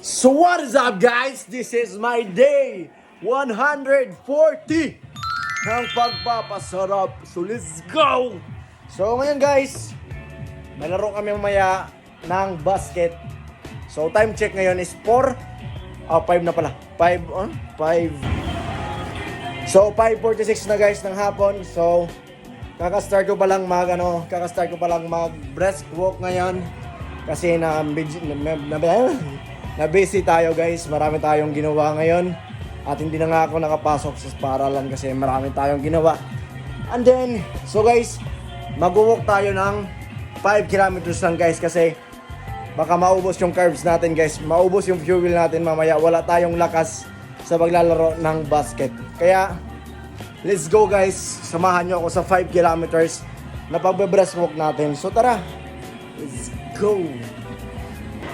So what is up guys? This is my day 140 ng pagpapasarap. So let's go! So ngayon guys, may laro kami mamaya ng basket. So time check ngayon is 5 na pala. 5. So 5:46 na guys ng hapon. So kaka-start ko pa lang mag breastwalk ngayon kasi na busy tayo guys. Marami tayong ginawa ngayon at hindi na nga ako nakapasok sa paralan kasi marami tayong ginawa. And then, so guys, mag-walk tayo ng 5 kilometers lang guys kasi baka maubos yung carbs natin guys. Maubos yung fuel natin mamaya. Wala tayong lakas sa paglalaro ng basket. Kaya, let's go guys. Samahan nyo ako sa 5 kilometers na pagbe-breastwalk natin. So tara, let's go!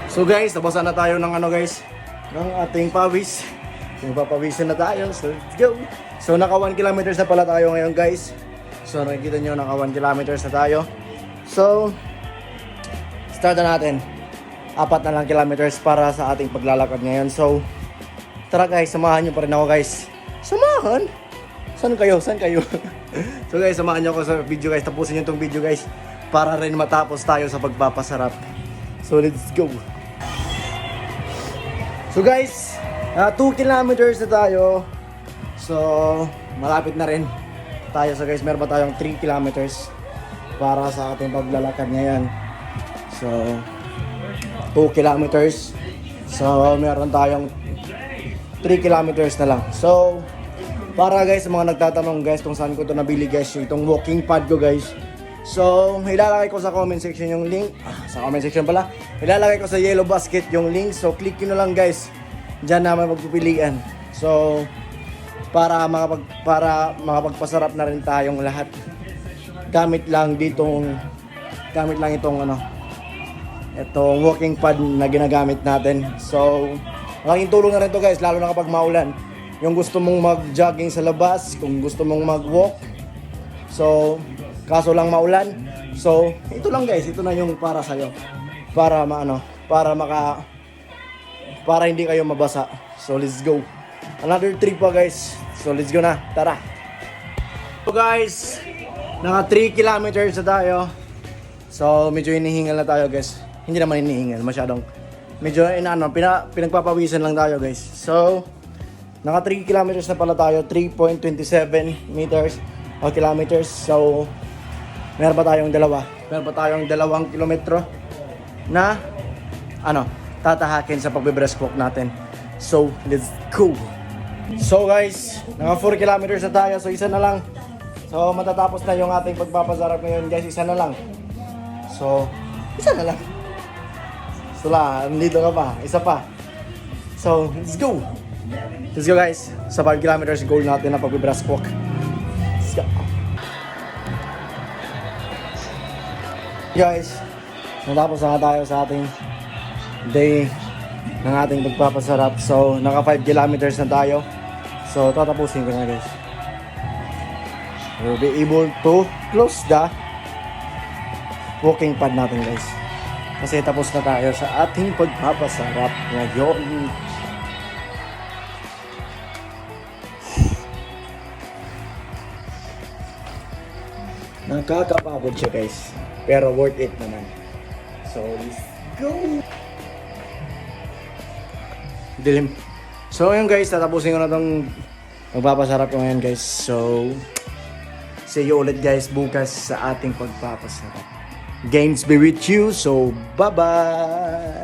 So guys, nabasa na tayo ng ng ating pawis. Papawisin na tayo. So let's go. So naka 1 kilometers na pala tayo ngayon guys. So nakikita nyo, naka 1 kilometers na tayo. So start na natin. 4 na lang kilometers para sa ating paglalakad ngayon. So tara guys, samahan nyo pa rin ako guys. Samahan? Saan kayo? So guys, samahan nyo ako sa video guys. Tapusin nyo itong video guys para rin matapos tayo sa pagpapasarap. So let's go. So guys, 2 kilometers na tayo. So, malapit na rin tayo. So guys, meron pa tayong 3 kilometers para sa ating paglalakad ngayon. So, 2 kilometers. So, meron tayong 3 kilometers na lang. So, para guys, sa mga nagtatanong guys kung saan ko ito nabili guys, itong walking pad ko guys. So, ilalagay ko sa comment section yung link. Sa comment section pala. Ilalagay ko sa yellow basket yung link. So, click nyo na lang guys. Diyan naman magpipilian. So, para makapagpasarap na rin tayong lahat. Gamit lang itong itong walking pad na ginagamit natin. So, malaking tulong na rin to guys, lalo na kapag maulan. Yung gusto mong mag-jogging sa labas, kung gusto mong mag-walk. So, kaso lang maulan. So, ito lang guys, ito na yung para sa'yo. Para hindi kayo mabasa. So, let's go. Another 3 pa guys. So, let's go na. Tara. So guys, naka 3 kilometers na tayo. So, medyo hinihingal na tayo guys. Hindi naman hinihingal, masyadong. Medyo pinagpapawisan lang tayo guys. So, naka 3 kilometers na pala tayo. 3.27 meters o kilometers. So, meron pa tayong 2 kilometro na tatahakin sa pagbe-breastwalk natin. So, let's go! So guys, naka 4 kilometers na tayo. So, isa na lang. So, matatapos na yung ating pagpapasarap ngayon guys. Isa na lang. So, isa na lang. Sula, nandito ka pa. Isa pa. So, let's go! Let's go guys. Sa 5 kilometers goal natin na pagbe-breastwalk. Let's go! Guys, natapos na tayo sa ating day ng ating pagpapasarap. So, naka 5 kilometers na tayo. So, tatapusin ko na guys. We'll be able to close the walking pad natin guys. Kasi tapos na tayo sa ating pagpapasarap ngayon. Nakakapagod siya guys. Pero worth it naman. So, let's go! Dilim. So, ayun guys, tatapusin ko na itong magpapasarap ko ngayon guys. So, see you ulit guys bukas sa ating pagpapasarap. Games be with you. So, bye-bye!